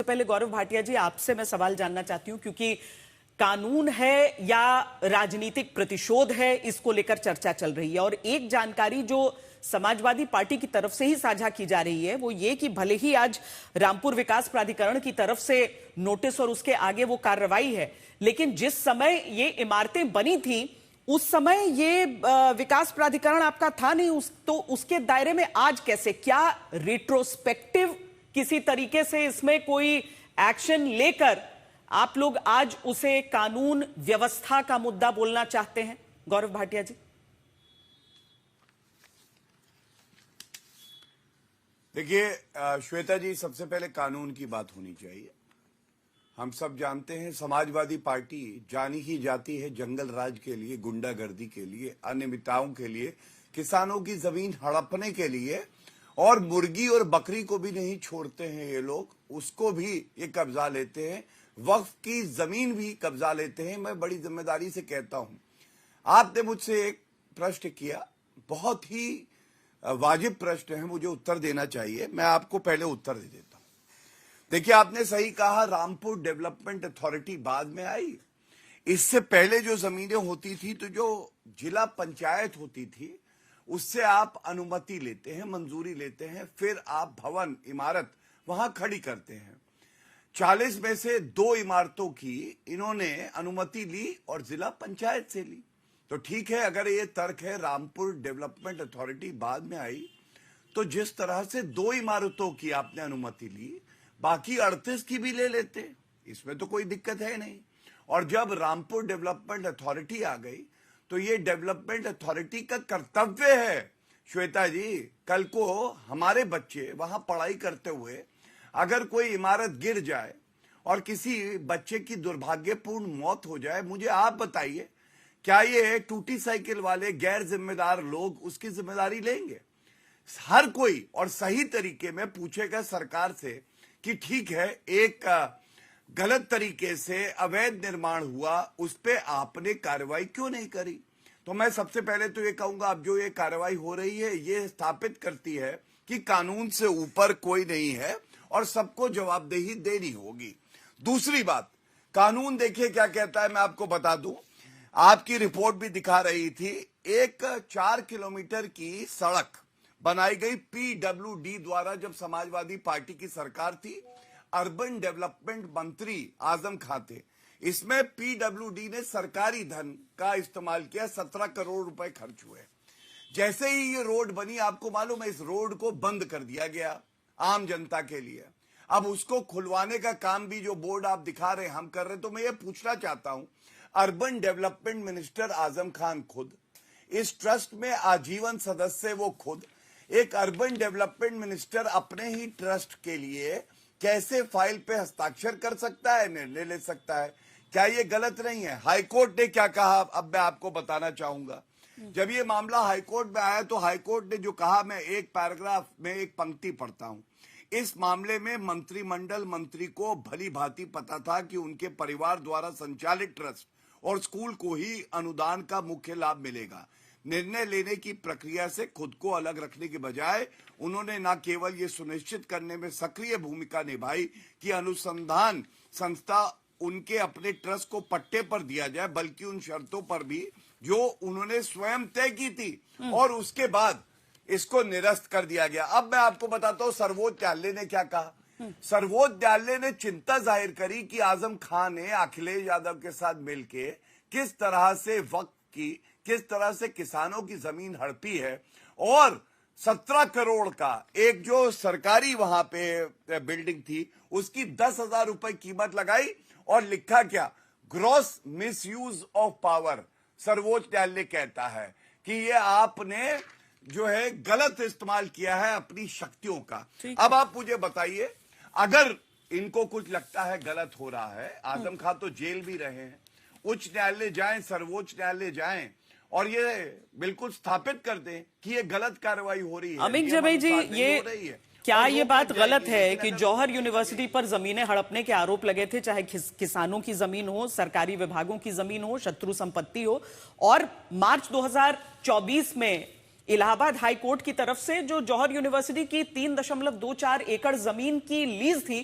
पहले गौरव भाटिया जी आपसे मैं सवाल जानना चाहती हूं, क्योंकि कानून है या राजनीतिक प्रतिशोध है, इसको लेकर चर्चा चल रही है। और एक जानकारी जो समाजवादी पार्टी की तरफ से ही साझा की जा रही है वो ये कि भले ही आज रामपुर विकास प्राधिकरण की तरफ से नोटिस और उसके आगे वो कार्रवाई है, लेकिन जिस समय ये इमारतें बनी थी उस समय ये विकास प्राधिकरण आपका था नहीं, तो उसके दायरे में आज कैसे, क्या रिट्रोस्पेक्टिव किसी तरीके से इसमें कोई एक्शन लेकर आप लोग आज उसे कानून व्यवस्था का मुद्दा बोलना चाहते हैं? गौरव भाटिया जी। देखिए श्वेता जी, सबसे पहले कानून की बात होनी चाहिए। हम सब जानते हैं समाजवादी पार्टी जानी ही जाती है जंगल राज के लिए, गुंडागर्दी के लिए, अनियमितताओं के लिए, किसानों की जमीन हड़पने के लिए, और मुर्गी और बकरी को भी नहीं छोड़ते हैं ये लोग, उसको भी ये कब्जा लेते हैं, वक्फ की जमीन भी कब्जा लेते हैं। मैं बड़ी जिम्मेदारी से कहता हूं, आपने मुझसे एक प्रश्न किया, बहुत ही वाजिब प्रश्न है, मुझे उत्तर देना चाहिए, मैं आपको पहले उत्तर दे देता हूं। देखिए, आपने सही कहा, रामपुर डेवलपमेंट अथॉरिटी बाद में आई। इससे पहले जो जमीनें होती थी, तो जो जिला पंचायत होती थी, उससे आप अनुमति लेते हैं, मंजूरी लेते हैं, फिर आप भवन इमारत वहां खड़ी करते हैं। 40 में से 2 इमारतों की इन्होंने अनुमति ली और जिला पंचायत से ली। तो ठीक है, अगर ये तर्क है रामपुर डेवलपमेंट अथॉरिटी बाद में आई, तो जिस तरह से 2 इमारतों की आपने अनुमति ली, बाकी 38 की भी ले लेते, इसमें तो कोई दिक्कत है नहीं। और जब रामपुर डेवलपमेंट अथॉरिटी आ गई, तो ये डेवलपमेंट अथॉरिटी का कर्तव्य है श्वेता जी, कल को हमारे बच्चे वहां पढ़ाई करते हुए अगर कोई इमारत गिर जाए और किसी बच्चे की दुर्भाग्यपूर्ण मौत हो जाए, मुझे आप बताइए, क्या ये टूटी साइकिल वाले गैर जिम्मेदार लोग उसकी जिम्मेदारी लेंगे? हर कोई और सही तरीके में पूछेगा सरकार से कि ठीक है, एक गलत तरीके से अवैध निर्माण हुआ, उस पे आपने कार्रवाई क्यों नहीं करी? तो मैं सबसे पहले तो ये कहूंगा, अब जो ये कार्रवाई हो रही है, ये स्थापित करती है कि कानून से ऊपर कोई नहीं है और सबको जवाबदेही देनी होगी। दूसरी बात, कानून देखिए क्या कहता है, मैं आपको बता दूं, आपकी रिपोर्ट भी दिखा रही थी, एक 4 किलोमीटर की सड़क बनाई गई पीडब्ल्यूडी द्वारा, जब समाजवादी पार्टी की सरकार थी, अर्बन डेवलपमेंट मंत्री आजम खान थे। इसमें पीडब्ल्यूडी ने सरकारी धन का इस्तेमाल किया, 17 करोड़ रुपए खर्च हुए। जैसे ही ये रोड बनी, आपको मालूम है, इस रोड को बंद कर दिया गया आम जनता के लिए। अब उसको खुलवाने का काम भी जो बोर्ड आप दिखा रहे हैं, हम कर रहे हैं। तो मैं ये पूछना चाहता हूं, urban development minister Azam Khan खुद, इस ट्रस्ट में आजीवन सदस्य वो खुद, एक अर्बन डेवलपमेंट मिनिस्टर अपने ही ट्रस्ट के लिए कैसे फाइल पे हस्ताक्षर कर सकता है, निर्णय ले सकता है? क्या ये गलत नहीं है? हाईकोर्ट ने क्या कहा, अब मैं आपको बताना चाहूंगा। जब ये मामला हाईकोर्ट में आया, तो हाईकोर्ट ने जो कहा, मैं एक पैराग्राफ में एक पंक्ति पढ़ता हूं। इस मामले में मंत्रिमंडल मंत्री को भली भांति पता था कि उनके परिवार द्वारा संचालित ट्रस्ट और स्कूल को ही अनुदान का मुख्य लाभ मिलेगा। निर्णय लेने की प्रक्रिया से खुद को अलग रखने के बजाय उन्होंने न केवल ये सुनिश्चित करने में सक्रिय भूमिका निभाई कि अनुसंधान संस्था उनके अपने ट्रस्ट को पट्टे पर दिया जाए, बल्कि उन शर्तों पर भी जो उन्होंने स्वयं तय की थी, और उसके बाद इसको निरस्त कर दिया गया। अब मैं आपको बताता हूं सर्वोच्च न्यायालय ने क्या कहा। सर्वोच्च न्यायालय ने चिंता जाहिर करी कि आजम खान ने अखिलेश यादव के साथ मिलकर किस तरह से वक्त की, किस तरह से किसानों की जमीन हड़पी है, और 17 करोड़ का एक जो सरकारी वहां पे बिल्डिंग थी, उसकी 10,000 रुपए कीमत लगाई, और लिखा क्या, ग्रॉस मिसयूज ऑफ पावर। सर्वोच्च न्यायालय कहता है कि ये आपने जो है गलत इस्तेमाल किया है अपनी शक्तियों का। अब आप मुझे बताइए, अगर इनको कुछ लगता है गलत हो रहा है, आजम खान तो जेल भी रहे हैं, उच्च न्यायालय जाएं, सर्वोच्च न्यायालय जाएं और ये बिल्कुल स्थापित कर दें कि ये गलत कार्रवाई हो रही है। अमित जबई जी, ये क्या ये बात गलत है कि जौहर यूनिवर्सिटी पर जमीनें हड़पने के आरोप लगे थे, चाहे किसानों की जमीन हो, सरकारी विभागों की जमीन हो, शत्रु संपत्ति हो, और मार्च 2024 में इलाहाबाद हाई कोर्ट की तरफ से जो जौहर यूनिवर्सिटी की 3.24 एकड़ जमीन की लीज थी,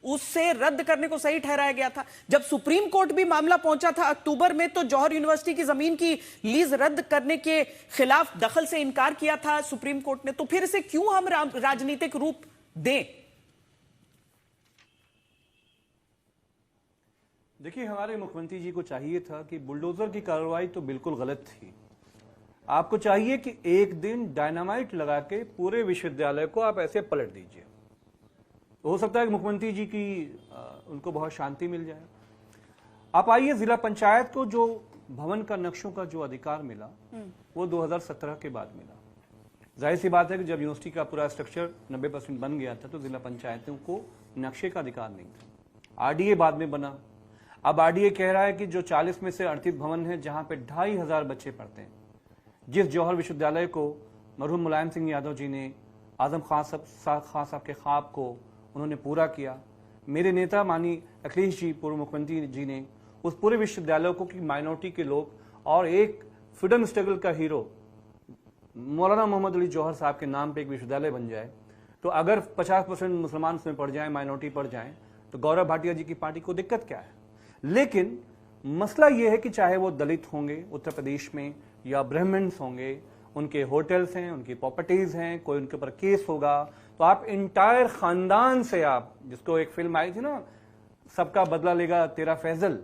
उससे रद्द करने को सही ठहराया गया था। जब सुप्रीम कोर्ट भी मामला पहुंचा था अक्टूबर में, तो जौहर यूनिवर्सिटी की जमीन की लीज रद्द करने के खिलाफ दखल से इनकार किया था सुप्रीम कोर्ट ने। तो फिर इसे क्यों हम राजनीतिक रूप दें? देखिए, हमारे मुख्यमंत्री जी को चाहिए था कि बुलडोजर की कार्रवाई तो बिल्कुल गलत थी। आपको चाहिए कि एक दिन डायनामाइट लगा के पूरे विश्वविद्यालय को आप ऐसे पलट दीजिए। हो सकता है कि मुख्यमंत्री जी की उनको बहुत शांति मिल जाए। आप आइए, जिला पंचायत को जो भवन का नक्शों का जो अधिकार मिला वो 2017 के बाद मिला। जाहिर सी बात है कि जब यूनिवर्सिटी का पूरा स्ट्रक्चर 90% बन गया था तो जिला पंचायतों को नक्शे का अधिकार नहीं था। आरडीए बाद में बना। अब आरडीए कह रहा है कि जो 40 में से 38 भवन है जहां पे 2500 बच्चे पढ़ते हैं, जिस जौहर विश्वविद्यालय को मरहूम मुलायम सिंह यादव जी ने आजम खान साहब के ख्वाब को उन्होंने पूरा किया। मेरे नेता माननीय अखिलेश जी, पूर्व मुख्यमंत्री जी ने उस पूरे विश्वविद्यालय को कि माइनॉरिटी के लोग और एक फ्रीडम स्ट्रगल का हीरो मौलाना मोहम्मद अली जौहर साहब के नाम पे एक विश्वविद्यालय बन जाए, तो अगर 50% मुसलमान उसमें पढ़ जाए, माइनॉरिटी पढ़ जाए, तो गौरव भाटिया जी की पार्टी को दिक्कत क्या है? लेकिन मसला यह है कि चाहे वो दलित होंगे उत्तर प्रदेश में या ब्राह्मण्स होंगे, उनके होटल्स हैं, उनकी प्रॉपर्टीज हैं, कोई उनके ऊपर केस होगा, तो आप इंटायर खानदान से, आप जिसको एक फिल्म आई थी ना, सबका बदला लेगा तेरा फैजल,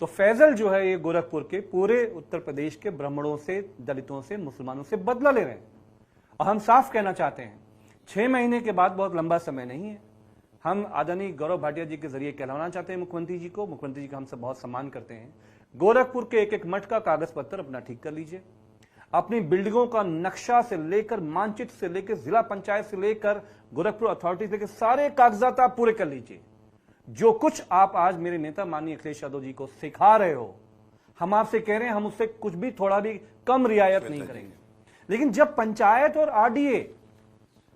तो फैजल जो है ये गोरखपुर के पूरे उत्तर प्रदेश के ब्राह्मणों से, दलितों से, मुसलमानों से बदला ले रहे हैं। और हम साफ कहना चाहते हैं, 6 महीने के बाद बहुत लंबा समय नहीं है। हम आदरणीय गौरव भाटिया जी के जरिए कहलाना चाहते हैं मुख्यमंत्री जी को। मुख्यमंत्री जी का हम सब बहुत सम्मान करते हैं। गोरखपुर के एक एक मठ का कागज पत्र अपना ठीक कर लीजिए। अपनी बिल्डिंगों का नक्शा से लेकर, मानचित्र से लेकर, जिला पंचायत से लेकर, गोरखपुर अथॉरिटी से लेकर सारे कागजात आप पूरे कर लीजिए। जो कुछ आप आज मेरे नेता माननीय अखिलेश यादव जी को सिखा रहे हो, हम आपसे कह रहे हैं, हम उससे कुछ भी थोड़ा भी कम रियायत नहीं करेंगे। लेकिन जब पंचायत और आरडीए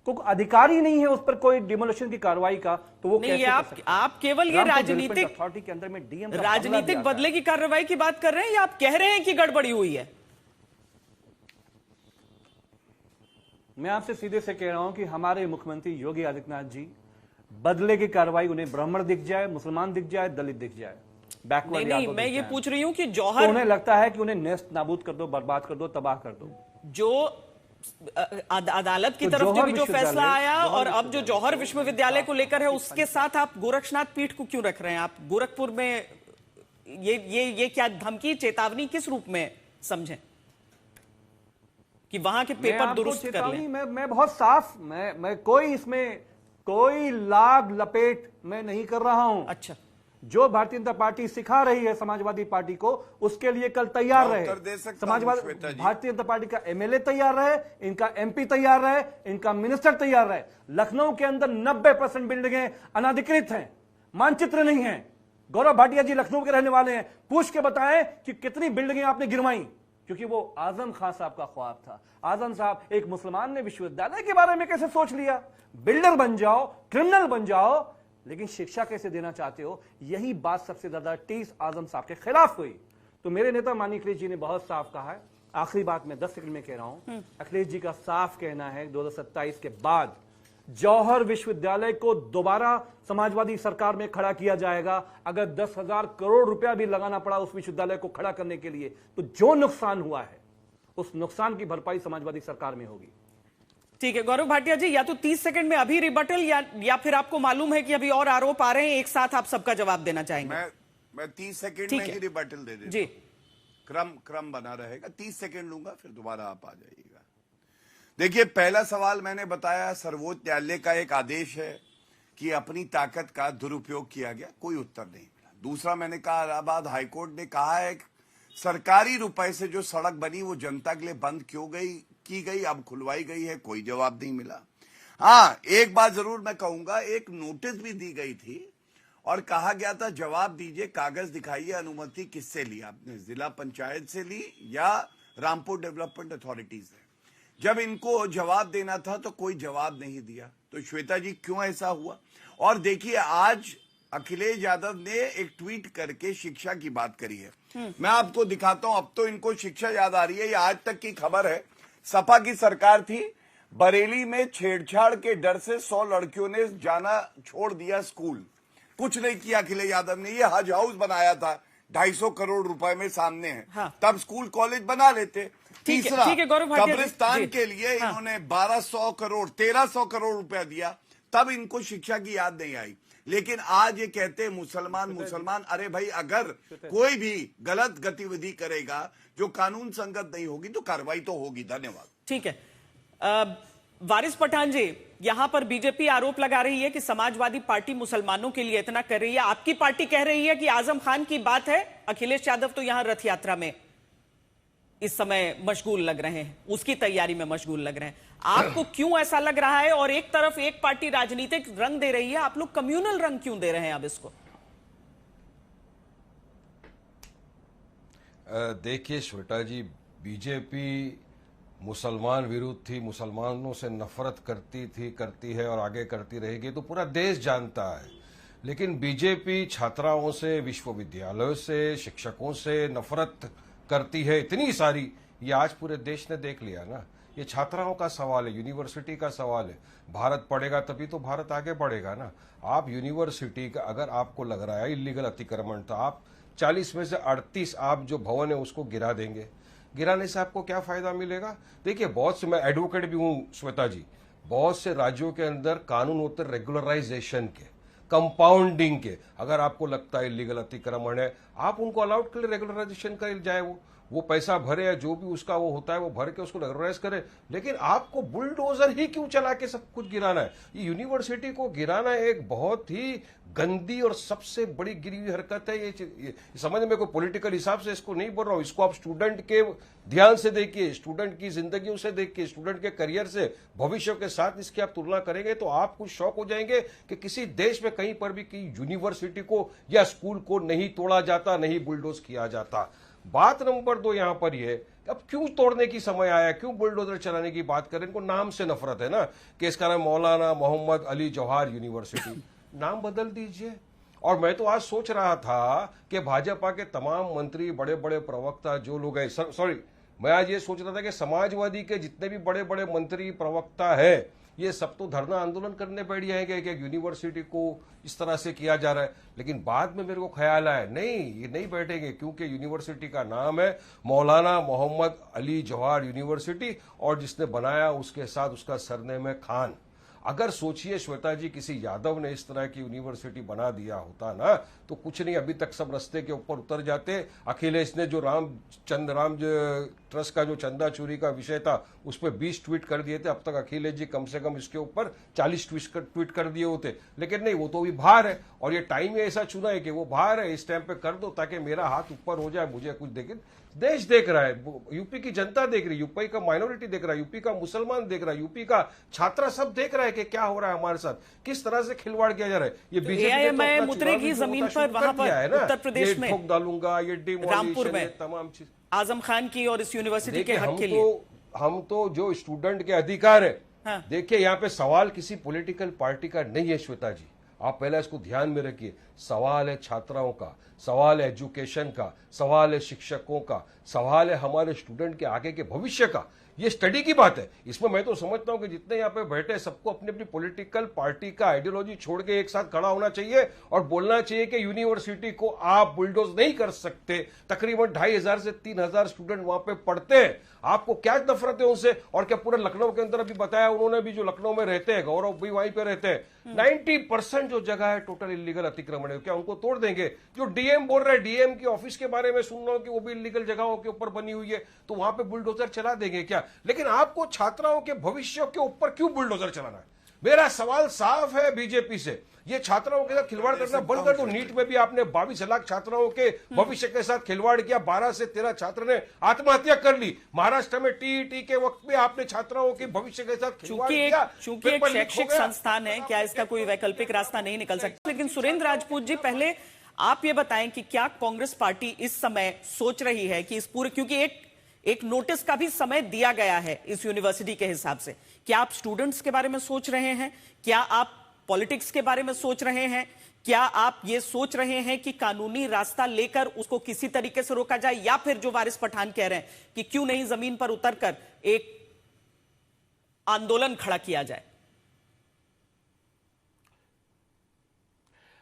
को अधिकार ही नहीं है उस पर कोई डिमोलिशन की कार्रवाई का, तो वो नहीं, कैसे आप केवल ये राजनीतिक अथॉरिटी के अंदर में डीएम राजनीतिक बदले की कार्रवाई की बात कर रहे हैं या आप कह रहे हैं कि गड़बड़ी हुई है? मैं आपसे सीधे से कह रहा हूं कि हमारे मुख्यमंत्री योगी आदित्यनाथ जी, बदले की कार्रवाई उन्हें ब्राह्मण दिख जाए, मुसलमान दिख जाए, दलित दिख जाए, बैकवर्ड नहीं, मैं ये पूछ रही हूं कि तो जौहर, उन्हें लगता है कि उन्हें नेस्त नाबूद कर दो, बर्बाद कर दो, तबाह कर दो। जो अदालत की तो तरफ से भी जो जौहर फैसला आया और अब जो विश्वविद्यालय जौहर विश्वविद्यालय को लेकर है, उसके साथ आप गोरक्षनाथ पीठ को क्यों रख रहे हैं? आप गोरखपुर में ये क्या धमकी, चेतावनी किस रूप में समझें कि वहां के पेपर दुरुस्त कर लें? मैं बहुत साफ, मैं कोई इसमें कोई लाग लपेट मैं नहीं कर रहा हूं। अच्छा, जो भारतीय जनता पार्टी सिखा रही है समाजवादी पार्टी को, उसके लिए कल तैयार रहे। समाजवादी भारतीय जनता पार्टी का एमएलए तैयार रहे, इनका एमपी तैयार रहे, इनका मिनिस्टर तैयार रहे। लखनऊ के अंदर 90% बिल्डिंगें अनाधिकृत हैं, मानचित्र नहीं है। गौरव भाटिया जी लखनऊ के रहने वाले हैं, पूछ के बताएं कि कितनी बिल्डिंगें आपने गिरवाई, क्योंकि वो आजम खान साहब का ख्वाब था। आजम साहब, एक मुसलमान ने विश्वविद्यालय के बारे में कैसे सोच लिया? बिल्डर बन जाओ, क्रिमिनल बन जाओ, लेकिन शिक्षा कैसे देना चाहते हो? यही बात सबसे ज्यादा टीस आजम साहब के खिलाफ हुई। तो मेरे नेता माननीय अखिलेश जी ने बहुत साफ कहा है। आखिरी बात मैं 10 सेकंड में कह रहा हूं, अखिलेश जी का साफ कहना है 2027 के बाद जौहर विश्वविद्यालय को दोबारा समाजवादी सरकार में खड़ा किया जाएगा। अगर 10,000 करोड़ रुपया भी लगाना पड़ा उस विश्वविद्यालय को खड़ा करने के लिए, तो जो नुकसान हुआ है उस नुकसान की भरपाई समाजवादी सरकार में होगी। ठीक है गौरव भाटिया जी, या तो 30 सेकंड में अभी रिबटल या फिर आपको मालूम है कि अभी और आरोप आ रहे हैं, एक साथ आप सबका जवाब देना चाहेंगे? मैं 30 सेकंड में ही रिबटल दे देता जी। क्रम बना रहेगा। 30 सेकंड लूंगा, फिर दोबारा आप आ जाइएगा। देखिए, पहला सवाल मैंने बताया, सर्वोच्च न्यायालय का एक आदेश है कि अपनी ताकत का दुरुपयोग किया गया, कोई उत्तर नहीं मिला। दूसरा, मैंने कहा इलाहाबाद हाईकोर्ट ने कहा है सरकारी रुपए से जो सड़क बनी वो जनता के लिए बंद क्यों की गई, अब खुलवाई गई है, कोई जवाब नहीं मिला। हाँ, एक बात जरूर मैं कहूंगा, एक नोटिस भी दी गई थी और कहा गया था जवाब दीजिए, कागज दिखाइए, अनुमति किससे ली आपने, जिला पंचायत से ली या रामपुर डेवलपमेंट अथॉरिटी से। जब इनको जवाब देना था तो कोई जवाब नहीं दिया। तो श्वेता जी, क्यों ऐसा हुआ? और देखिए, आज अखिलेश यादव ने एक ट्वीट करके शिक्षा की बात करी है। मैं आपको दिखाता हूं, अब तो इनको शिक्षा याद आ रही है। ये आज तक की खबर है, सपा की सरकार थी, बरेली में छेड़छाड़ के डर से 100 लड़कियों ने जाना छोड़ दिया स्कूल। कुछ नहीं किया अखिलेश यादव ने। ये हज हाउस बनाया था 250 करोड़ रुपए में, सामने है। हाँ। तब स्कूल कॉलेज बना लेते। तीसरा, ठीक है गौरव भाटिया जी, कब्रिस्तान जी। के लिए हाँ। इन्होंने 1200 करोड़ 1300 करोड़ रुपया दिया, तब इनको शिक्षा की याद नहीं आई। लेकिन आज ये कहते हैं मुसलमान मुसलमान। अरे भाई, अगर कोई भी गलत गतिविधि करेगा जो कानून संगत नहीं होगी तो कार्रवाई तो होगी। धन्यवाद। ठीक है। वारिस पठान जी, यहां पर बीजेपी आरोप लगा रही है कि समाजवादी पार्टी मुसलमानों के लिए इतना कर रही है। आपकी पार्टी कह रही है कि आजम खान की बात है, अखिलेश यादव तो यहां रथ यात्रा में इस समय मशगूल लग रहे हैं, उसकी तैयारी में मशगूल लग रहे हैं। आपको क्यों ऐसा लग रहा है? और एक तरफ एक पार्टी राजनीतिक रंग दे रही है, आप लोग कम्युनल रंग क्यों दे रहे हैं अब इसको? देखिए श्वेता जी, बीजेपी मुसलमान विरुद्ध थी, मुसलमानों से नफरत करती है और आगे करती रहेगी, तो पूरा देश जानता है। लेकिन बीजेपी छात्राओं से, विश्वविद्यालयों से, शिक्षकों से नफरत करती है इतनी सारी, ये आज पूरे देश ने देख लिया ना। ये छात्राओं का सवाल है, यूनिवर्सिटी का सवाल है। भारत पढ़ेगा तभी तो भारत आगे बढ़ेगा ना। आप यूनिवर्सिटी का अगर आपको लग रहा है इलीगल अतिक्रमण, तो आप 40 में से 38 आप जो भवन है उसको गिरा देंगे। गिराने से आपको क्या फायदा मिलेगा? देखिए, बहुत से, मैं एडवोकेट भी हूं श्वेता जी, बहुत से राज्यों के अंदर कानून होते रेगुलराइजेशन के, कंपाउंडिंग के। अगर आपको लगता है इलीगल अतिक्रमण है, आप उनको अलाउड कर ले, रेगुलराइजेशन कर जाए। वो पैसा भरे या जो भी उसका वो होता है वो भर के उसको रेगुलराइज करे। लेकिन आपको बुलडोजर ही क्यों चला के सब कुछ गिराना है? ये यूनिवर्सिटी को गिराना एक बहुत ही गंदी और सबसे बड़ी गिरी हुई हरकत है। ये समझ में, कोई पॉलिटिकल हिसाब से इसको नहीं बोल रहा हूं। इसको आप स्टूडेंट के ध्यान से देखिए, स्टूडेंट की जिंदगियों से देखिए, स्टूडेंट के करियर से, भविष्य के साथ इसकी आप तुलना करेंगे तो आप कुछ शौक हो जाएंगे कि किसी देश में कहीं पर भी की यूनिवर्सिटी को या स्कूल को नहीं तोड़ा जाता, नहीं बुलडोज किया जाता। बात नंबर 2 यहां पर ये, अब क्यों तोड़ने की समय आया, क्यों बुलडोजर चलाने की बात करें? इनको नाम से नफरत है ना, कि इसका नाम मौलाना मोहम्मद अली जौहर यूनिवर्सिटी, नाम बदल दीजिए। और मैं तो आज सोच रहा था कि भाजपा के तमाम मंत्री, बड़े बड़े प्रवक्ता जो लोग हैं, सॉरी, मैं आज ये सोच रहा था कि समाजवादी के जितने भी बड़े बड़े मंत्री प्रवक्ता है, ये सब तो धरना आंदोलन करने बैठ जाएंगे कि यूनिवर्सिटी को इस तरह से किया जा रहा है। लेकिन बाद में मेरे को ख्याल आया, नहीं, ये नहीं बैठेंगे, क्योंकि यूनिवर्सिटी का नाम है मौलाना मोहम्मद अली जौहर यूनिवर्सिटी, और जिसने बनाया उसके साथ उसका सरनेम है खान। अगर सोचिए श्वेता जी, किसी यादव ने इस तरह की यूनिवर्सिटी बना दिया होता ना, तो कुछ नहीं, अभी तक सब रास्ते के ऊपर उतर जाते। अखिलेश ने जो राम ट्रस्ट का जो चंदा चोरी का विषय था, उस पर 20 ट्वीट कर दिए थे। अब तक अखिलेश जी कम से कम इसके ऊपर 40 ट्वीट कर दिए होते। लेकिन नहीं, वो तो भी बाहर है, और ये टाइम ऐसा चुना है कि वो बाहर है। इस टाइम पे कर दो ताकि मेरा हाथ ऊपर हो जाए, मुझे कुछ देखे। देश देख रहा है, यूपी की जनता देख रही है, यूपी का माइनॉरिटी देख रहा है, यूपी का मुसलमान देख रहा है, यूपी का छात्रा सब देख रहा है कि क्या हो रहा है हमारे साथ, किस तरह से खिलवाड़ किया जा रहा है। ये बीजेपी उतरेगी जमीन पर, वहां पर उत्तर प्रदेश में ठोक डालूंगा, ये रामपुर में तमाम चीज आजम खान की और इस यूनिवर्सिटी के हक के लिए। हम तो जो स्टूडेंट के अधिकार है, हाँ। देखिए यहाँ पे सवाल किसी पॉलिटिकल पार्टी का नहीं है श्वेता जी, आप पहले इसको ध्यान में रखिए। सवाल है छात्राओं का, सवाल है एजुकेशन का, सवाल है शिक्षकों का, सवाल है हमारे स्टूडेंट के आगे के भविष्य का। ये स्टडी की बात है। इसमें मैं तो समझता हूं कि जितने यहाँ पे बैठे सबको अपनी अपनी पॉलिटिकल पार्टी का आइडियोलॉजी छोड़ के एक साथ खड़ा होना चाहिए और बोलना चाहिए कि यूनिवर्सिटी को आप बुलडोज नहीं कर सकते। तकरीबन 2500 से 3000 स्टूडेंट वहां पे पढ़ते हैं, आपको क्या नफरत है उनसे? और क्या पूरे लखनऊ के अंदर अभी बताया उन्होंने भी, जो लखनऊ में रहते हैं, गौरव भी वहीं पे रहते हैं, 90% जो जगह है टोटल इलीगल अतिक्रमण है। क्या उनको तोड़ देंगे? जो डीएम बोल रहे हैं, डीएम की ऑफिस के बारे में सुन रहा हूं कि वो भी इलीगल जगहों के ऊपर बनी हुई है, तो वहां पे बुलडोजर चला देंगे क्या? लेकिन आपको छात्राओं के भविष्य के ऊपर क्यों बुलडोजर चलाना है? मेरा सवाल साफ है बीजेपी से, ये छात्राओं के साथ खिलवाड़ करना बंद कर दो। नीट में भी आपने 22 लाख छात्राओं के भविष्य के साथ खिलवाड़ किया, 12 से 13 छात्र ने आत्महत्या कर ली। महाराष्ट्र में टीईटी के वक्त में आपने छात्राओं के भविष्य के साथ खिलवाड़ किया। चूंकि एक शैक्षिक संस्थान है, क्या इसका कोई वैकल्पिक रास्ता नहीं निकल सकता? लेकिन सुरेंद्र राजपूत जी, पहले आप ये बताएं कि क्या कांग्रेस पार्टी इस समय सोच रही है कि इस पूरे, क्योंकि एक नोटिस का भी समय दिया गया है इस यूनिवर्सिटी के हिसाब से, क्या आप स्टूडेंट्स के बारे में सोच रहे हैं? क्या आप पॉलिटिक्स के बारे में सोच रहे हैं? क्या आप ये सोच रहे हैं कि कानूनी रास्ता लेकर उसको किसी तरीके से रोका जाए, या फिर जो वारिस पठान कह रहे हैं कि क्यों नहीं जमीन पर उतरकर एक आंदोलन खड़ा किया जाए?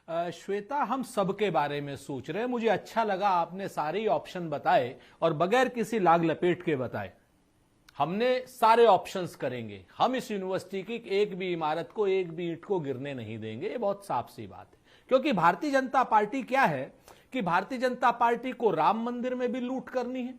श्वेता, हम सबके बारे में सोच रहे हैं। मुझे अच्छा लगा आपने सारे ही ऑप्शन बताए और बगैर किसी लाग लपेट के बताए। हमने सारे ऑप्शंस करेंगे, हम इस यूनिवर्सिटी की एक भी इमारत को, एक भी ईंट को गिरने नहीं देंगे। ये बहुत साफ सी बात है, क्योंकि भारतीय जनता पार्टी क्या है कि भारतीय जनता पार्टी को राम मंदिर में भी लूट करनी है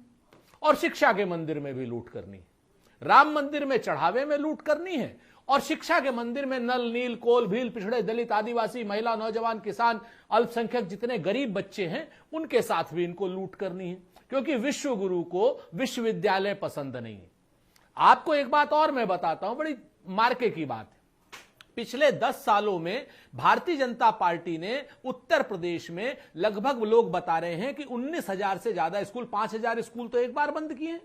और शिक्षा के मंदिर में भी लूट करनी है। राम मंदिर में चढ़ावे में लूट करनी है और शिक्षा के मंदिर में नल, नील, कोल, भील, पिछड़े, दलित, आदिवासी, महिला, नौजवान, किसान, अल्पसंख्यक जितने गरीब बच्चे हैं उनके साथ भी इनको लूट करनी है, क्योंकि विश्व गुरु को विश्वविद्यालय पसंद नहीं है। आपको एक बात और मैं बताता हूं, बड़ी मार्के की बात है। पिछले 10 सालों में भारतीय जनता पार्टी ने उत्तर प्रदेश में लगभग लोग बता रहे हैं कि 19,000 से ज्यादा स्कूल, 5,000 स्कूल तो एक बार बंद किए हैं,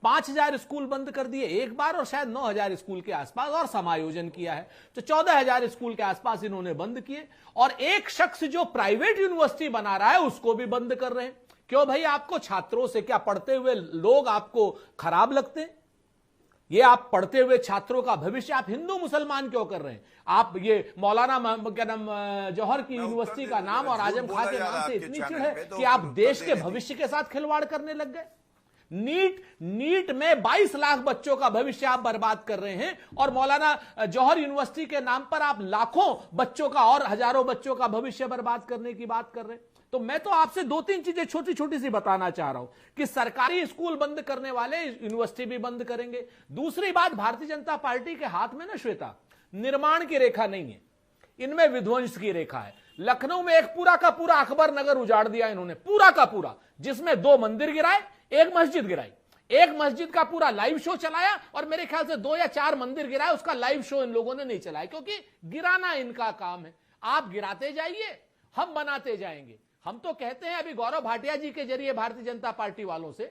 5,000 स्कूल बंद कर दिए एक बार, और शायद 9,000 स्कूल के आसपास और समायोजन किया है, तो 14,000 स्कूल के आसपास इन्होंने बंद किए। और एक शख्स जो प्राइवेट यूनिवर्सिटी बना रहा है उसको भी बंद कर रहे हैं। क्यों भाई? आपको छात्रों से, क्या पढ़ते हुए लोग आपको खराब लगते हैं? ये आप पढ़ते हुए छात्रों का भविष्य आप हिंदू मुसलमान क्यों कर रहे हैं? आप ये मौलाना क्या नाम, जौहर की यूनिवर्सिटी का नाम और आजम खां के नाम से इतनी चिढ़ है कि आप देश के भविष्य के साथ खिलवाड़ करने लग गए। नीट में 22 लाख बच्चों का भविष्य आप बर्बाद कर रहे हैं और मौलाना जौहर यूनिवर्सिटी के नाम पर आप लाखों बच्चों का और हजारों बच्चों का भविष्य बर्बाद करने की बात कर रहे हैं। तो मैं तो आपसे 2-3 चीजें छोटी छोटी सी बताना चाह रहा हूं कि सरकारी स्कूल बंद करने वाले यूनिवर्सिटी भी बंद करेंगे। दूसरी बात, भारतीय जनता पार्टी के हाथ में ना श्वेता, निर्माण की रेखा नहीं है, इनमें विध्वंस की रेखा है। लखनऊ में एक पूरा का पूरा अकबर नगर उजाड़ दिया इन्होंने, पूरा का पूरा, जिसमें 2 मंदिर गिराए, 1 मस्जिद गिराई, 1 मस्जिद का पूरा लाइव शो चलाया और मेरे ख्याल से 2 या 4 मंदिर गिराए, उसका लाइव शो इन लोगों ने नहीं चलाया, क्योंकि गिराना इनका काम है। आप गिराते जाइए, हम बनाते जाएंगे। हम तो कहते हैं अभी गौरव भाटिया जी के जरिए भारतीय जनता पार्टी वालों से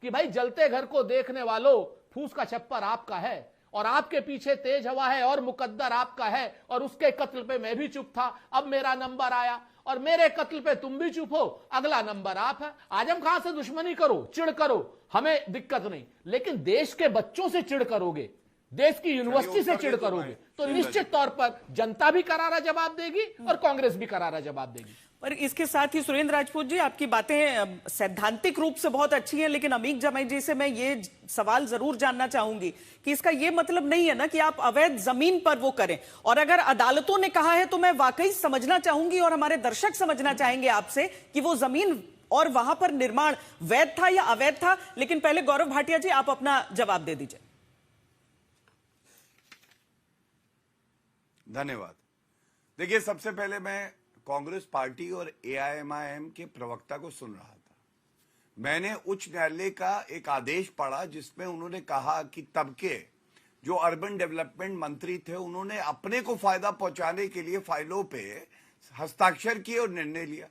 कि भाई जलते घर को देखने वालों, फूस का छप्पर आपका है और आपके पीछे तेज हवा है और मुकद्दर आपका है, और उसके कत्ल पे मैं भी चुप था, अब मेरा नंबर आया और मेरे कत्ल पे तुम भी चुप हो, अगला नंबर आप है। आजम खान से दुश्मनी करो, चिढ़ करो, हमें दिक्कत नहीं, लेकिन देश के बच्चों से चिढ़ करोगे, देश की यूनिवर्सिटी से चिढ़ करोगे, तो निश्चित तौर पर जनता भी करारा जवाब देगी और कांग्रेस भी करारा जवाब देगी। पर इसके साथ ही सुरेंद्र राजपूत जी, आपकी बातें सैद्धांतिक रूप से बहुत अच्छी हैं, लेकिन अमीक जमाई जी से मैं ये सवाल जरूर जानना चाहूंगी कि इसका ये मतलब नहीं है ना कि आप अवैध जमीन पर वो करें, और अगर अदालतों ने कहा है तो मैं वाकई समझना चाहूंगी और हमारे दर्शक समझना चाहेंगे आपसे कि वो जमीन और वहां पर निर्माण वैध था या अवैध था। लेकिन पहले गौरव भाटिया जी आप अपना जवाब दे दीजिए। धन्यवाद। देखिए, सबसे पहले मैं कांग्रेस पार्टी और एआईएमआईएम के प्रवक्ता को सुन रहा था। मैंने उच्च न्यायालय का एक आदेश पढ़ा जिसमें उन्होंने कहा कि तब के जो अर्बन डेवलपमेंट मंत्री थे उन्होंने अपने को फायदा पहुंचाने के लिए फाइलों पे हस्ताक्षर किए और निर्णय लिया।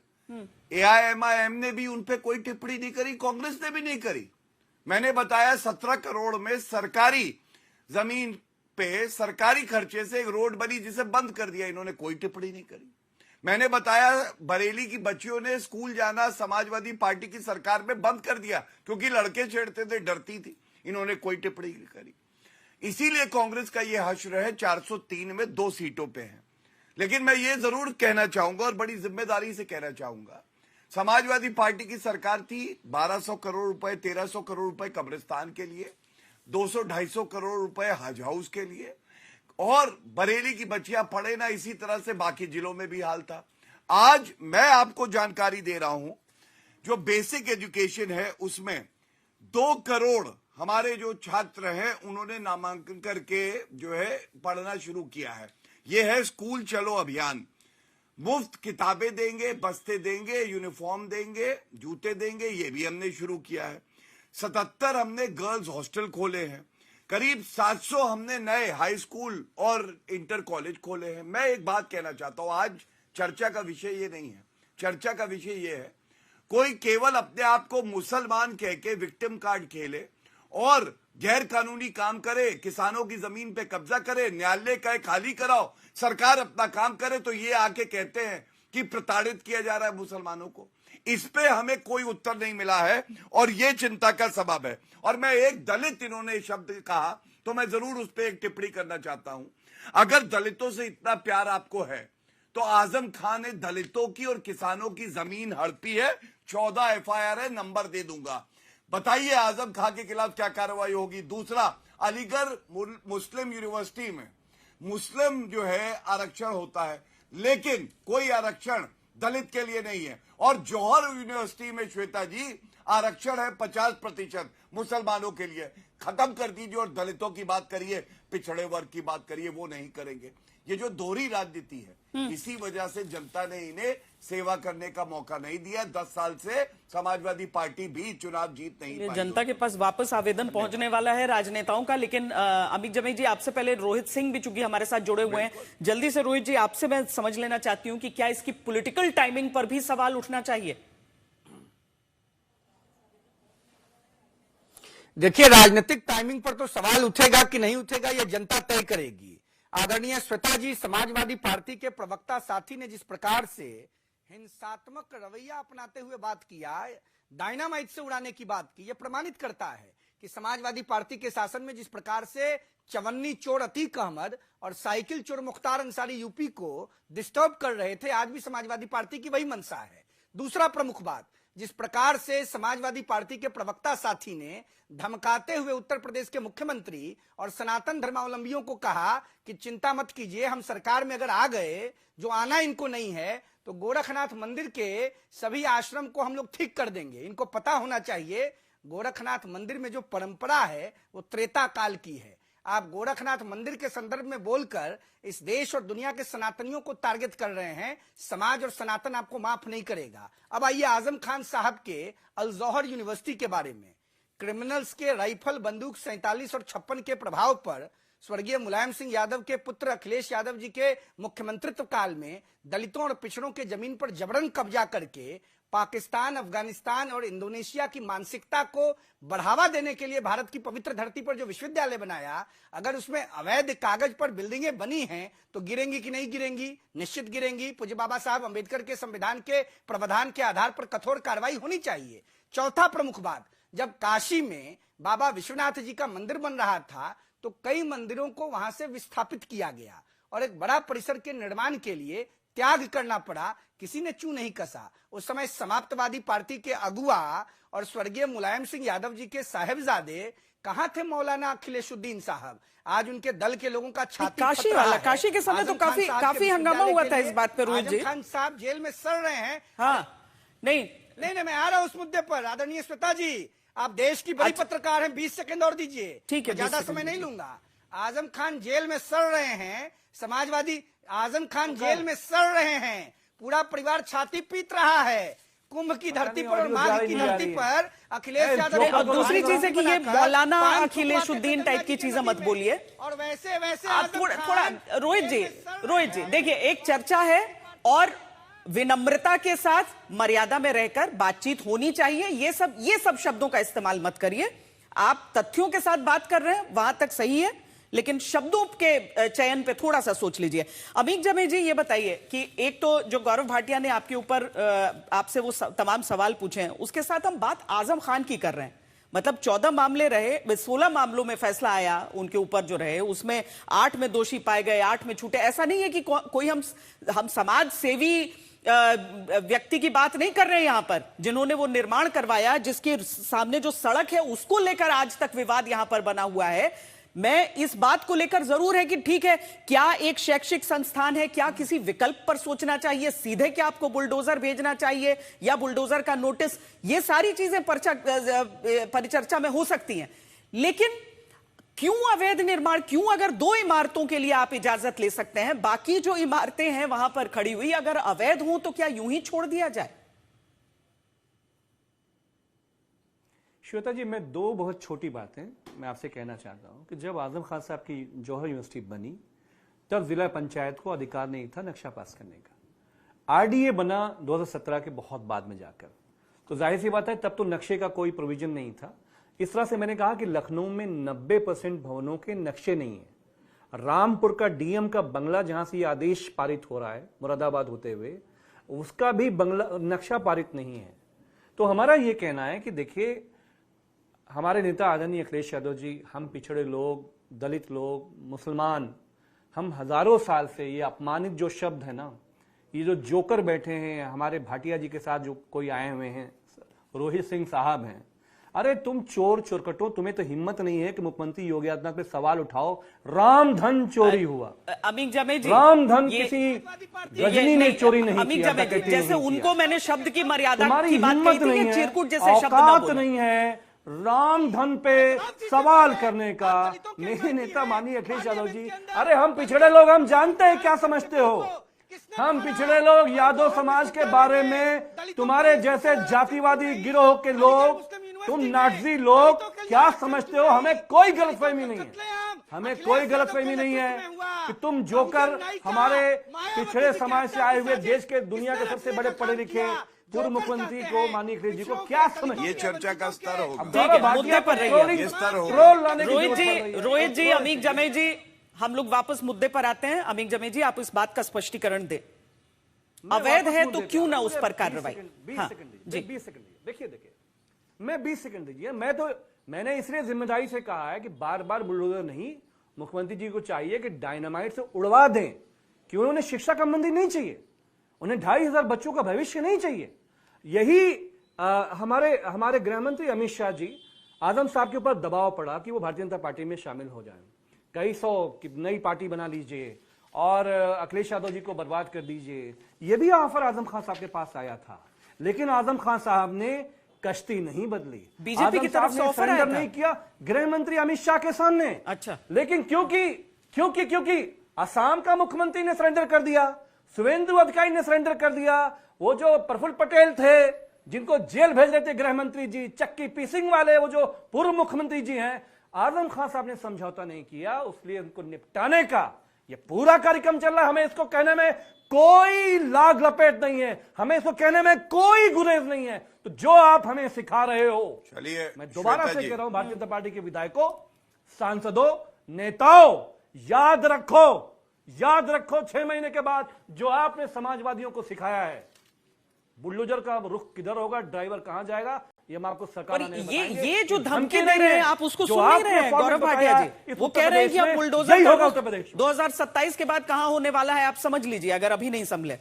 एआईएमआईएम ने भी उन पे कोई टिप्पणी नहीं करी, कांग्रेस ने भी नहीं करी। मैंने बताया 17 करोड़ में सरकारी जमीन पे सरकारी खर्चे से एक रोड बनी जिसे बंद कर दिया, इन्होंने कोई टिप्पणी नहीं करी। मैंने बताया बरेली की बच्चियों ने स्कूल जाना समाजवादी पार्टी की सरकार में बंद कर दिया क्योंकि लड़के छेड़ते थे, डरती थी, इन्होंने कोई टिप्पणी नहीं करी। इसीलिए कांग्रेस का यह हश्र है 403 में 2 सीटों पे है। लेकिन मैं ये जरूर कहना चाहूंगा और बड़ी जिम्मेदारी से कहना चाहूंगा, समाजवादी पार्टी की सरकार थी, 1200 करोड़ रुपए 1300 करोड़ रुपए कब्रिस्तान के लिए, 200-250 करोड़ रुपए हज हाउस के लिए, और बरेली की बच्चियां पढ़े ना, इसी तरह से बाकी जिलों में भी हाल था। आज मैं आपको जानकारी दे रहा हूं, जो बेसिक एजुकेशन है उसमें 2 करोड़ हमारे जो छात्र हैं उन्होंने नामांकन करके जो है पढ़ना शुरू किया है। यह है स्कूल चलो अभियान। मुफ्त किताबें देंगे, बस्ते देंगे, यूनिफॉर्म देंगे, जूते देंगे, ये भी हमने शुरू किया है। 77 हमने गर्ल्स हॉस्टल खोले हैं, करीब 700 हमने नए हाई स्कूल और इंटर कॉलेज खोले हैं। मैं एक बात कहना चाहता हूं, आज चर्चा का विषय ये नहीं है, चर्चा का विषय ये है, कोई केवल अपने आप को मुसलमान कह के विक्टिम कार्ड खेले और गैर कानूनी काम करे, किसानों की जमीन पे कब्जा करे, न्यायालय कहे खाली कराओ, सरकार अपना काम करे, तो ये आके कहते हैं कि प्रताड़ित किया जा रहा है मुसलमानों को। इस पे हमें कोई उत्तर नहीं मिला है और ये चिंता का सबब है। और मैं एक दलित, इन्होंने शब्द कहा तो मैं जरूर उस पर एक टिप्पणी करना चाहता हूं। अगर दलितों से इतना प्यार आपको है तो तो आजम खान ने दलितों की और किसानों की जमीन हड़पी है, 14 एफआईआर है, नंबर दे दूंगा। बताइए आजम खान के खिलाफ क्या कार्रवाई होगी। दूसरा, अलीगढ़ मुस्लिम यूनिवर्सिटी में मुस्लिम जो है आरक्षण होता है, लेकिन कोई आरक्षण दलित के लिए नहीं है। और जौहर यूनिवर्सिटी में श्वेता जी आरक्षण है 50% मुसलमानों के लिए। खत्म कर दीजिए और दलितों की बात करिए, पिछड़े वर्ग की बात करिए, वो नहीं करेंगे। ये जो दोहरी राजनीति है, इसी वजह से जनता ने इन्हें सेवा करने का मौका नहीं दिया। 10 साल से समाजवादी पार्टी भी चुनाव जीत नहीं पाई। जनता के पास वापस आवेदन पहुंचने वाला है राजनेताओं का। लेकिन अमित जमेई जी, आपसे पहले रोहित सिंह भी चूंकि हमारे साथ जुड़े हुए हैं, जल्दी से रोहित जी आपसे मैं समझ लेना चाहती हूं कि क्या इसकी पॉलिटिकल टाइमिंग पर भी सवाल उठना चाहिए? देखिए, राजनीतिक टाइमिंग पर तो सवाल उठेगा कि नहीं उठेगा, यह जनता तय करेगी। आदरणीय श्वेता जी, समाजवादी पार्टी के प्रवक्ता साथी ने जिस प्रकार से हिंसात्मक रवैया अपनाते हुए बात किया, डायनामाइट से उड़ाने की बात की, यह प्रमाणित करता है कि समाजवादी पार्टी के शासन में जिस प्रकार से चवन्नी चोर अतीक अहमद और साइकिल चोर मुख्तार अंसारी यूपी को डिस्टर्ब कर रहे थे, आज भी समाजवादी पार्टी की वही मंशा है। दूसरा प्रमुख बात, जिस प्रकार से समाजवादी पार्टी के प्रवक्ता साथी ने धमकाते हुए उत्तर प्रदेश के मुख्यमंत्री और सनातन धर्मावलंबियों को कहा कि चिंता मत कीजिए, हम सरकार में अगर आ गए, जो आना इनको नहीं है, तो गोरखनाथ मंदिर के सभी आश्रम को हम लोग ठीक कर देंगे। इनको पता होना चाहिए, गोरखनाथ मंदिर में जो परंपरा है वो त्रेता काल की है। आप गोरखनाथ मंदिर के संदर्भ में बोलकर इस देश और दुनिया के सनातनियों को टारगेट कर रहे हैं। समाज और सनातन आपको माफ नहीं करेगा। अब आइए आजम खान साहब के अल जौहर यूनिवर्सिटी के बारे में। क्रिमिनल्स के राइफल, बंदूक 47 और 56 के प्रभाव पर स्वर्गीय मुलायम सिंह यादव के पुत्र अखिलेश यादव जी के मुख्यमंत्रित्व काल में दलितों और पिछड़ों के जमीन पर जबरन कब्जा करके पाकिस्तान, अफगानिस्तान और इंडोनेशिया की मानसिकता को बढ़ावा देने के लिए भारत की पवित्र धरती पर जो विश्वविद्यालय बनाया, अगर उसमें अवैध कागज पर बिल्डिंगें बनी हैं तो गिरेंगी कि नहीं गिरेंगी? निश्चित गिरेंगी। पूज्य बाबा साहब अंबेडकर के संविधान के प्रावधान के आधार पर कठोर कार्रवाई होनी चाहिए। चौथा प्रमुख बात, जब काशी में बाबा विश्वनाथ जी का मंदिर बन रहा था तो कई मंदिरों को वहां से विस्थापित किया गया और एक बड़ा परिसर के निर्माण के लिए त्याग करना पड़ा। किसी ने चू नहीं कसा। उस समय समाप्तवादी पार्टी के अगुआ और स्वर्गीय मुलायम सिंह यादव जी के साहेबजादे कहां थे? मौलाना अखिलेशुद्दीन साहब। आज उनके दल के लोगों का छाती काशी वाला, काशी के समय तो काफी हंगामा हुआ था इस बात पर। रोहित जी, खान साहब जेल में सड़ रहे हैं। हाँ, नहीं, मैं आ रहा हूं उस मुद्दे पर। आदरणीय श्वेता जी, आप देश की बड़ी पत्रकार हैं, 20 सेकंड और दीजिए। ठीक है, ज्यादा समय नहीं लूंगा। आजम खान जेल में सड़ रहे हैं, समाजवादी आजम खान जेल में सड़ रहे हैं, पूरा परिवार छाती पीट रहा है। कुंभ की धरती पर और माघ की धरती पर अखिलेश यादव। और दूसरी चीज है कि ये मौलाना अखिलेशुद्दीन टाइप की चीजें मत बोलिए। और वैसे थोड़ा रोहित जी देखिए, एक चर्चा है और विनम्रता के साथ मर्यादा में रहकर बातचीत होनी चाहिए। ये सब शब्दों का इस्तेमाल मत करिए। आप तथ्यों के साथ बात कर रहे हैं, वहां तक सही है, लेकिन शब्दों के चयन पे थोड़ा सा सोच लीजिए। अमित जमेई जी, ये बताइए कि एक तो जो गौरव भाटिया ने आपके ऊपर आपसे वो तमाम सवाल पूछे हैं, उसके साथ हम बात आजम खान की कर रहे हैं। मतलब 14 मामले रहे, 16 मामलों में फैसला आया उनके ऊपर जो रहे, उसमें 8 में दोषी पाए गए, 8 में छूटे। ऐसा नहीं है कि कोई हम समाज सेवी व्यक्ति की बात नहीं कर रहे हैं यहां पर, जिन्होंने वो निर्माण करवाया, जिसके सामने जो सड़क है उसको लेकर आज तक विवाद यहां पर बना हुआ है। मैं इस बात को लेकर जरूर है कि ठीक है, क्या एक शैक्षिक संस्थान है, क्या किसी विकल्प पर सोचना चाहिए, सीधे क्या आपको बुलडोजर भेजना चाहिए या बुलडोजर का नोटिस, ये सारी चीजें परिचर्चा में हो सकती हैं। लेकिन क्यों अवैध निर्माण? क्यों, अगर 2 इमारतों के लिए आप इजाजत ले सकते हैं, बाकी जो इमारतें हैं वहां पर खड़ी हुई अगर अवैध हो तो क्या यूं ही छोड़ दिया जाए? श्वेता जी, मैं 2 बहुत छोटी बातें मैं आपसे कहना चाहता हूं कि जब आजम खान साहब की जौहर यूनिवर्सिटी बनी तब जिला पंचायत को अधिकार नहीं था नक्शा पास करने का। आरडीए बना 2017 के बहुत बाद में जाकर, तो जाहिर सी बात है तब तो नक्शे का कोई प्रोविजन नहीं था। इस तरह से मैंने कहा कि लखनऊ में 90% भवनों के नक्शे नहीं है। रामपुर का डीएम का बंगला, जहां से ये आदेश पारित हो रहा है मुरादाबाद होते हुए, उसका भी बंगला नक्शा पारित नहीं है। तो हमारा ये कहना है कि देखिए, हमारे नेता आदरणीय अखिलेश यादव जी, हम पिछड़े लोग, दलित लोग, मुसलमान, हम हजारों साल से ये अपमानित जो शब्द है ना, ये जो जोकर बैठे हैं हमारे भाटिया जी के साथ, जो कोई आए हुए हैं, रोहित सिंह साहब हैं, अरे तुम चोर चोरकटो, तुम्हें तो हिम्मत नहीं है कि मुख्यमंत्री योगी आदित्यनाथ पे सवाल उठाओ। रामधन चोरी हुआ, अमीन जामे जी, रामधन किसी रजनी ने चोरी नहीं अमीन किया, जामे जी, डकैती जैसे नहीं उनको किया। मैंने शब्द की मर्यादा तुम्हारी की बात हिम्मत कही थी, नहीं ये है, चिरकुट जैसे शब्द ना औकात बोलो। नहीं है रामधन पे सवाल करने का। मेरे नेता माननीय अखिलेश यादव जी, अरे हम पिछड़े लोग, हम जानते हैं क्या समझते हो। हम पिछड़े लोग यादव समाज के बारे में, तुम्हारे जैसे जातिवादी गिरोह के लोग, तुम नाटजी लोग क्या समझते हो, हमें कोई गलतफहमी नहीं है। हमें कोई गलतफहमी नहीं है कि तुम जोकर हमारे पिछड़े समाज से आए हुए देश के, दुनिया के सबसे बड़े पढ़े लिखे पूर्व मुख्यमंत्री को, माननीय अखिलेश जी को क्या समझ। ये चर्चा का स्तर होगा। मुद्दे पर रहिए। ये स्तर होगा। रोहित जी, अमीन जमे जी, हम लोग वापस मुद्दे पर आते हैं। अमीन जमे जी, आप इस बात का स्पष्टीकरण दें। अवैध है तो क्यों ना उस पर कार्रवाई। 20 सेकंड देखिए, मैं 20 सेकंड दीजिए। मैंने इसलिए जिम्मेदारी से कहा है कि बार बार बुलडोजर नहीं, मुख्यमंत्री जी को चाहिए कि डायनामाइट से उड़वा दें, कि उन्हें शिक्षा संबंधी नहीं चाहिए, उन्हें 2,500 बच्चों का भविष्य नहीं चाहिए। यही हमारे गृह मंत्री अमित शाह जी, आजम साहब के ऊपर दबाव पड़ा कि वो भारतीय जनता पार्टी में शामिल हो जाएं, कई सौ की नई पार्टी बना लीजिए और अखिलेश यादव जी को बर्बाद कर दीजिए। ये भी ऑफर आजम खान साहब के पास आया था, लेकिन आजम खान साहब ने कश्ती नहीं बदली। बीजेपी की तरफ से ऑफर आया था, नहीं किया गृह मंत्री अमित शाह के सामने। अच्छा, लेकिन क्योंकि असम का मुख्यमंत्री ने सरेंडर कर दिया, सुवेंदु अधिकारी ने सरेंडर कर दिया, वो जो प्रफुल्ल पटेल थे जिनको जेल भेज रहे थे गृह मंत्री जी, चक्की पीसिंग वाले, वो जो पूर्व मुख्यमंत्री जी हैं, आजम खान साहब ने समझौता नहीं किया, उसलिए उनको निपटाने का ये पूरा कार्यक्रम चल रहा है। हमें इसको कहने में कोई लाग लपेट नहीं है, हमें इसको कहने में कोई गुरेज नहीं है। तो जो आप हमें सिखा रहे हो, चलिए मैं दोबारा से कह रहा हूं भारतीय जनता पार्टी के विधायकों, सांसदों, नेताओं, याद रखो 6 महीने के बाद जो आपने समाजवादियों को सिखाया है, बुलडोजर का रुख किधर होगा, ड्राइवर कहां जाएगा, ये हम आपको सरकार और ये जो धमकी दे रहे हैं आप उसको सुन नहीं रहे हैं गौरव भाटिया जी। वो कह रहे हैं कि अब बुलडोजर होगा उत्तर प्रदेश 2027 के बाद कहां होने वाला है, आप समझ लीजिए अगर अभी नहीं संभले।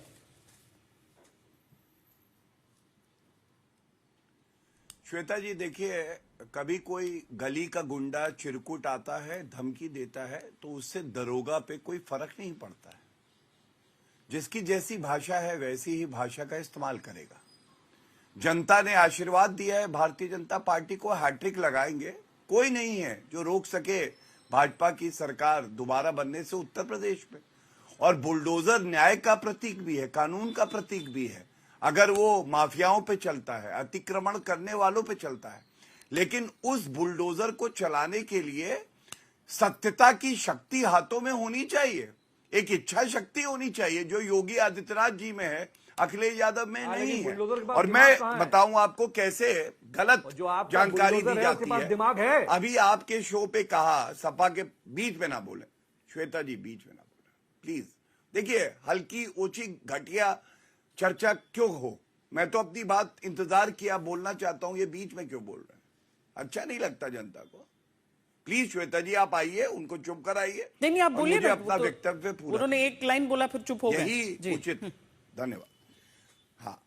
श्वेता जी देखिए, कभी कोई गली का गुंडा चिरकुट आता है, धमकी देता है, तो उससे दरोगा पे कोई फर्क नहीं पड़ता है। जिसकी जैसी भाषा है वैसी ही भाषा का इस्तेमाल करेगा। जनता ने आशीर्वाद दिया है, भारतीय जनता पार्टी को हैट्रिक लगाएंगे, कोई नहीं है जो रोक सके भाजपा की सरकार दोबारा बनने से उत्तर प्रदेश में। और बुलडोजर न्याय का प्रतीक भी है, कानून का प्रतीक भी है। अगर वो माफियाओं पे चलता है, अतिक्रमण करने वालों पे चलता है, लेकिन उस बुलडोजर को चलाने के लिए सत्यता की शक्ति हाथों में होनी चाहिए, एक इच्छा शक्ति होनी चाहिए, जो योगी आदित्यनाथ जी में है, अखिलेश यादव में नहीं है। और मैं बताऊं आपको कैसे गलत जानकारी दी जाती है। दिमाग है। अभी आपके शो पे कहा सपा के बीच में ना बोले, श्वेता जी बीच में ना बोले प्लीज। देखिए, हल्की ऊंची घटिया चर्चा क्यों हो, मैं तो अपनी बात इंतजार किया, बोलना चाहता हूं, ये बीच में क्यों बोल रहे हैं, अच्छा नहीं लगता जनता को। प्लीज श्वेता जी आप आइए, उनको चुप कराइए। नहीं आप बोलिए ना, अपना वक्तव्य पूरा, उन्होंने एक लाइन बोला फिर चुप हो गए, यही उचित। धन्यवाद। हाँ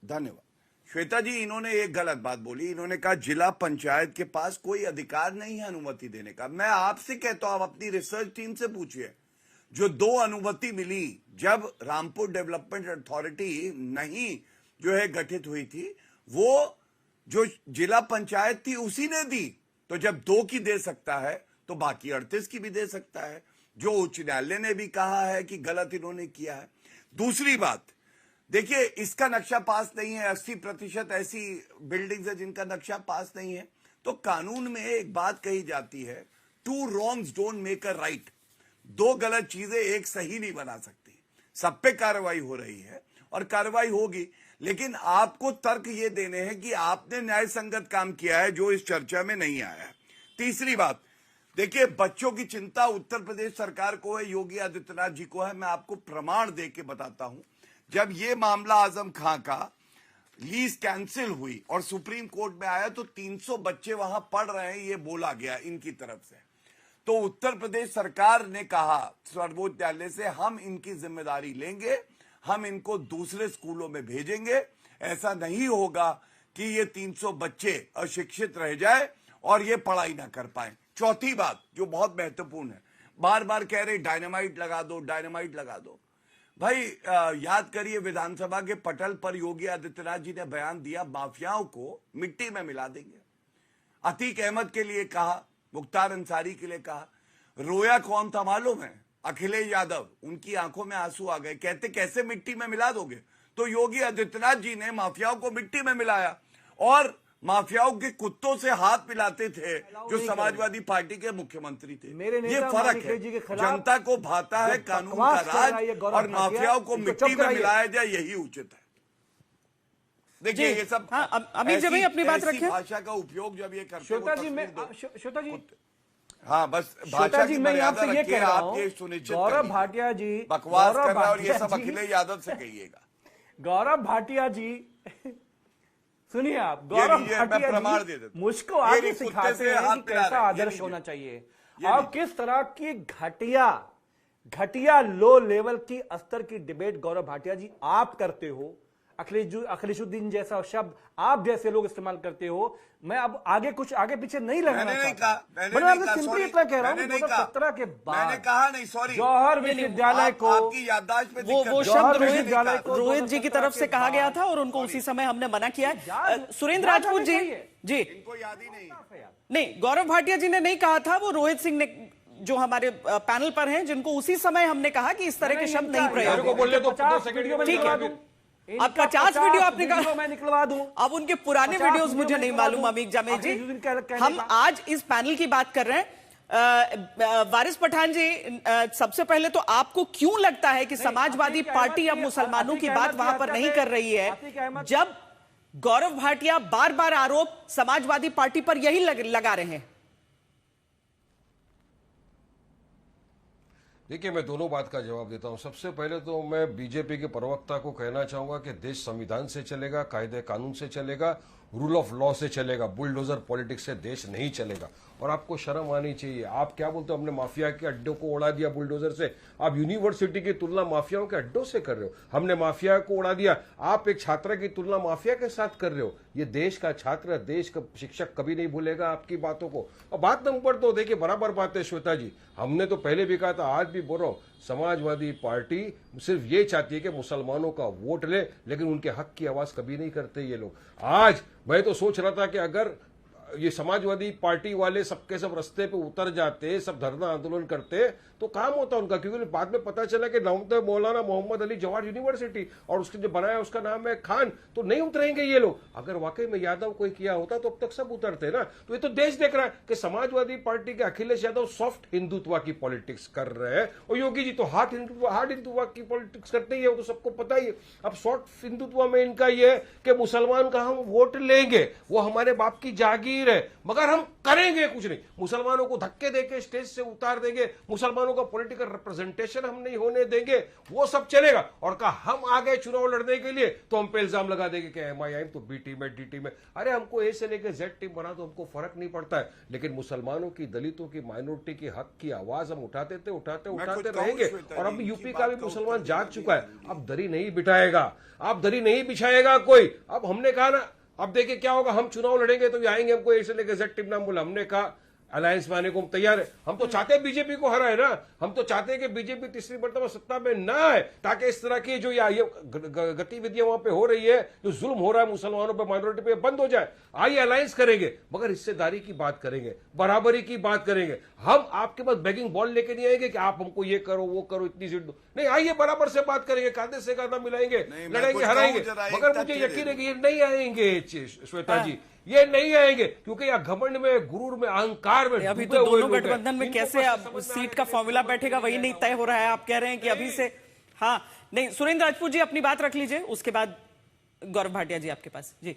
धन्यवाद श्वेता जी, इन्होंने एक गलत बात बोली। इन्होंने कहा जिला पंचायत के पास कोई अधिकार नहीं है अनुमति देने का। मैं आपसे कहता हूं, आप अपनी रिसर्च टीम से पूछिए, जो 2 अनुमति मिली जब रामपुर डेवलपमेंट अथॉरिटी नहीं जो है गठित हुई थी, वो जो जिला पंचायत थी उसी ने दी। तो जब 2 की दे सकता है तो बाकी 38 की भी दे सकता है, जो उच्च न्यायालय ने भी कहा है कि गलत इन्होंने किया है। दूसरी बात, देखिए इसका नक्शा पास नहीं है, 80% ऐसी बिल्डिंग्स है जिनका नक्शा पास नहीं है। तो कानून में एक बात कही जाती है, 2 wrongs don't make a right। 2 गलत चीजें एक सही नहीं बना सकती। सब पे कार्रवाई हो रही है और कार्रवाई होगी, लेकिन आपको तर्क ये देने हैं कि आपने न्याय संगत काम किया है, जो इस चर्चा में नहीं आया है। तीसरी बात, देखिए बच्चों की चिंता उत्तर प्रदेश सरकार को है, योगी आदित्यनाथ जी को है। मैं आपको प्रमाण दे के बताता हूं, जब ये मामला आजम खां का लीज कैंसिल हुई और सुप्रीम कोर्ट में आया तो 300 बच्चे वहां पढ़ रहे हैं, ये बोला गया इनकी तरफ से। तो उत्तर प्रदेश सरकार ने कहा सर्वोच्च न्यायालय से, हम इनकी जिम्मेदारी लेंगे, हम इनको दूसरे स्कूलों में भेजेंगे। ऐसा नहीं होगा कि ये 300 बच्चे अशिक्षित रह जाए और ये पढ़ाई ना कर पाए। चौथी बात जो बहुत महत्वपूर्ण है, बार बार कह रहे डायनामाइट लगा दो, डायनामाइट लगा दो। भाई याद करिए विधानसभा के पटल पर योगी आदित्यनाथ जी ने बयान दिया, माफियाओं को मिट्टी में मिला देंगे। अतीक अहमद के लिए कहा, मुख्तार अंसारी के लिए कहा। रोया कौन था मालूम है? अखिलेश यादव। उनकी आंखों में आंसू आ गए, कहते कैसे मिट्टी में मिला दोगे? तो योगी आदित्यनाथ जी ने माफियाओं को मिट्टी में मिलाया और माफियाओं के कुत्तों से हाथ मिलाते थे जो समाजवादी पार्टी के मुख्यमंत्री थे। ये फर्क है, जनता को भाता है कानून का राज और माफियाओं को मिट्टी में मिलाया जाए, यही उचित है। देखिए ये सब अभी जब अपनी बात रखें, भाषा का उपयोग जब ये करते श्वेता जी, हाँ बस श्वेता जी मैं आपसे ये कह रहा हूँ, गौरव भाटिया जी बकवास कर रहा है और ये सब अखिलेश यादव से कहिएगा। गौरव भाटिया जी सुनिए, आप गौरव भाटिया जी मुझको आगे सिखाते हैं कि कैसा आदर्श होना चाहिए और किस तरह की घटिया लो लेवल की स्तर की डिबेट गौरव भाटिया जी आप करते हो। अखिलेशुद्दीन जैसा शब्द आप जैसे लोग इस्तेमाल करते हो। मैं अब आगे पीछे नहीं लगना चाहता, मैं सिंपली इतना कह रहा हूँ 2017 के बाद मैंने कहा नहीं, सॉरी, जौहर विश्वविद्यालय को आपकी याददाश्त में वो शब्द रोहित जी की तरफ से कहा गया था और उनको उसी समय हमने मना किया। सुरेंद्र राजपूत जी इनको याद ही नहीं, गौरव भाटिया जी ने नहीं कहा था, वो रोहित सिंह ने जो हमारे पैनल पर हैं जिनको उसी समय हमने कहा कि इस तरह के शब्द नहीं प्रयोग। ठीक है, अब 50 वीडियो आपने कहा मैं निकलवा दूं। अब उनके पुराने वीडियोस मुझे नहीं मालूम। अमीक जावेद जी, हम आज इस पैनल की बात कर रहे हैं। वारिस पठान जी, सबसे पहले तो आपको क्यों लगता है कि समाजवादी पार्टी अब मुसलमानों की बात वहां पर नहीं कर रही है, जब गौरव भाटिया बार बार आरोप समाजवादी पार्टी पर यही लगा रहे हैं? देखिए, मैं दोनों बात का जवाब देता हूं। सबसे पहले तो मैं बीजेपी के प्रवक्ता को कहना चाहूंगा कि देश संविधान से चलेगा, कायदे कानून से चलेगा, रूल ऑफ लॉ से चलेगा। बुलडोजर पॉलिटिक्स से देश नहीं चलेगा और आपको शर्म आनी चाहिए। आप क्या बोलते हो, हमने माफिया के अड्डों को उड़ा दिया बुलडोजर से? आप यूनिवर्सिटी की तुलना माफियाओं के अड्डों से कर रहे हो। हमने माफिया को उड़ा दिया, आप एक छात्र की तुलना माफिया के साथ कर रहे हो। ये देश का छात्र, देश का शिक्षक कभी नहीं भूलेगा आपकी बातों को। और बात नंबर 2, देखिए बराबर बात है श्वेता जी, हमने तो पहले भी कहा था, आज भी बोल रहा हूं, समाजवादी पार्टी सिर्फ ये चाहती है कि मुसलमानों का वोट ले, लेकिन उनके हक की आवाज कभी नहीं करते ये लोग। आज मैं तो सोच रहा था कि अगर ये समाजवादी पार्टी वाले सबके सब रास्ते पे उतर जाते, सब धरना आंदोलन करते तो काम होता उनका, क्योंकि बाद में पता चला कि मौलाना मोहम्मद अली जवाहर यूनिवर्सिटी और उसके जो बनाया उसका नाम है खान, तो नहीं उतरेंगे ये लोग। अगर वाकई में यादव कोई किया होता तो अब तक सब उतरते ना। तो ये तो देश देख रहा है कि समाजवादी पार्टी के अखिलेश यादव सॉफ्ट हिंदुत्व की पॉलिटिक्स कर रहे हैं और योगी जी तो हार्ड हिंदुत्व की पॉलिटिक्स करते ही है, वो तो सबको पता ही है। अब सॉफ्ट हिंदुत्व में इनका यह है कि मुसलमान का हम वोट लेंगे, वो हमारे बाप की जागीर है, मगर हम करेंगे कुछ नहीं। मुसलमानों को धक्के देके स्टेज से उतार देंगे, मुसलमानों का पॉलिटिकल रिप्रेजेंटेशन हम नहीं होने देंगे, वो सब चलेगा। और कहा हम आ गए चुनाव लड़ने के लिए तो हम पे इल्जाम लगा देंगे कि MIM तो बी टीम है, डी टीम है। अरे हमको ए से लेकर जेड टीम बना तो हमको फर्क नहीं पड़ता है, लेकिन मुसलमानों की, दलितों की, माइनॉरिटी की हक की आवाज हम उठाते रहेंगे। और अब यूपी का भी मुसलमान जाग चुका है, अब दरी नहीं बिठाएगा, अब दरी नहीं बिछाएगा कोई। अब हमने कहा ना, अब देखिए क्या होगा, हम चुनाव लड़ेंगे तो आएंगे, हमको ए से लेकर जेड टीम नाम बोला, हमने कहा अलायंस में आने को हम तैयार है। हम तो चाहते हैं बीजेपी को हराए ना, हम तो चाहते हैं कि बीजेपी तीसरी मर्तबा सत्ता में ना आए, ताकि इस तरह की जो ये गतिविधियां वहां पे हो रही है, जो जुल्म हो रहा है मुसलमानों पे, माइनॉरिटी पे, बंद हो जाए। आइए अलायंस करेंगे, मगर हिस्सेदारी की बात करेंगे, बराबरी की बात करेंगे। हम आपके पास बैगिंग बॉल लेके नहीं आएंगे कि आप हमको ये करो वो करो, इतनी सीट दो, नहीं। आइए बराबर से बात करेंगे, कांधे से कांधा मिलाएंगे, लड़ेंगे, हराएंगे। मगर मुझे यकीन है कि ये नहीं आएंगे श्वेता जी, ये नहीं आएंगे, क्योंकि यह घमंड में, गुरूर में, अहंकार में अभी तो दोनों गठबंधन में कैसे अब सीट का फॉर्मूला बैठेगा वही नहीं तय हो रहा है। आप कह रहे हैं कि अभी से, हाँ नहीं। सुरेंद्र राजपूत जी अपनी बात रख लीजिए, उसके बाद गौरव भाटिया जी आपके पास। जी,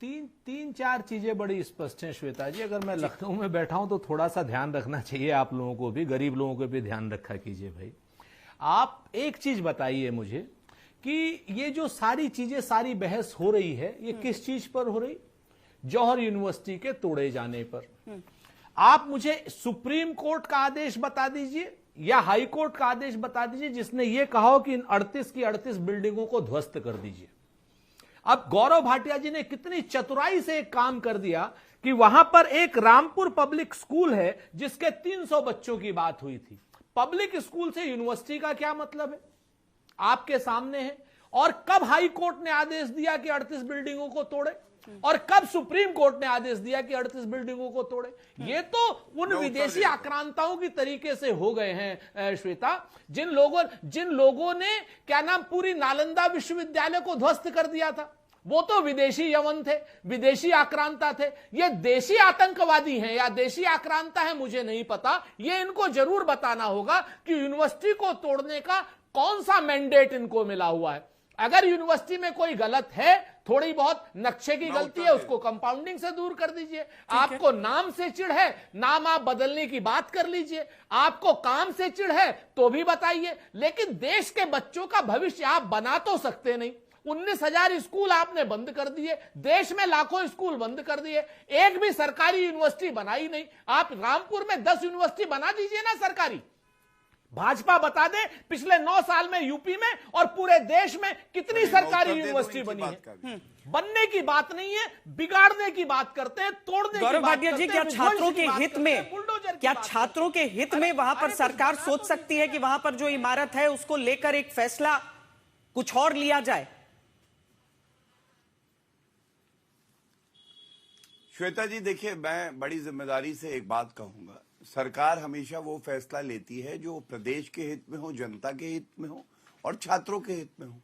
तीन चार चीजें बड़ी स्पष्ट हैं श्वेता जी। अगर मैं लखनऊ में बैठा हूं तो थोड़ा सा ध्यान रखना चाहिए आप लोगों को भी, गरीब लोगों को भी ध्यान रखा कीजिए भाई। आप एक चीज बताइए मुझे कि ये जो सारी चीजें, सारी बहस हो रही है, ये किस चीज पर हो रही? जौहर यूनिवर्सिटी के तोड़े जाने पर। आप मुझे सुप्रीम कोर्ट का आदेश बता दीजिए या हाईकोर्ट का आदेश बता दीजिए जिसने यह कहा हो कि इन 38 की 38 बिल्डिंगों को ध्वस्त कर दीजिए। अब गौरव भाटिया जी ने कितनी चतुराई से एक काम कर दिया कि वहां पर एक रामपुर पब्लिक स्कूल है जिसके 300 बच्चों की बात हुई थी। पब्लिक स्कूल से यूनिवर्सिटी का क्या मतलब है, आपके सामने है। और कब हाई कोर्ट ने आदेश दिया कि 38 बिल्डिंगों को तोड़े, और कब सुप्रीम कोर्ट ने आदेश दिया कि 38 बिल्डिंगों को तोड़े। ये तो उन विदेशी आक्रांताओं की तरीके से हो गए हैं श्वेता, जिन लोगों ने क्या नाम पूरी नालंदा विश्वविद्यालय को ध्वस्त कर दिया था। वो तो विदेशी यवन थे, विदेशी आक्रांता थे। ये देशी आतंकवादी हैं या देशी आक्रांता है मुझे नहीं पता। ये इनको जरूर बताना होगा कि यूनिवर्सिटी को तोड़ने का कौन सा मैंडेट इनको मिला हुआ है। अगर यूनिवर्सिटी में कोई गलत है, थोड़ी बहुत नक्शे की गलती है, उसको कंपाउंडिंग से दूर कर दीजिए। आपको नाम से चिढ़ है, नाम आप बदलने की बात कर लीजिए। आपको काम से चिढ़ है तो भी बताइए, लेकिन देश के बच्चों का भविष्य आप बना तो सकते नहीं। 19,000 स्कूल आपने बंद कर दिए, देश में लाखों स्कूल बंद कर दिए, एक भी सरकारी यूनिवर्सिटी बनाई नहीं। आप रामपुर में 10 यूनिवर्सिटी बना दीजिए ना सरकारी। भाजपा बता दे पिछले 9 साल में यूपी में और पूरे देश में कितनी सरकारी यूनिवर्सिटी बनी है। बनने की बात नहीं है, बिगाड़ने की बात करते हैं, तोड़ने की बात करते हैं। गौरव भाटिया जी, क्या छात्रों के हित में, क्या छात्रों के हित में वहां पर सरकार सोच सकती है कि वहां पर जो इमारत है उसको लेकर एक फैसला कुछ और लिया जाए? श्वेता जी देखिए, मैं बड़ी जिम्मेदारी से एक बात कहूंगा। सरकार हमेशा वो फैसला लेती है जो प्रदेश के हित में हो, जनता के हित में हो और छात्रों के हित में हो।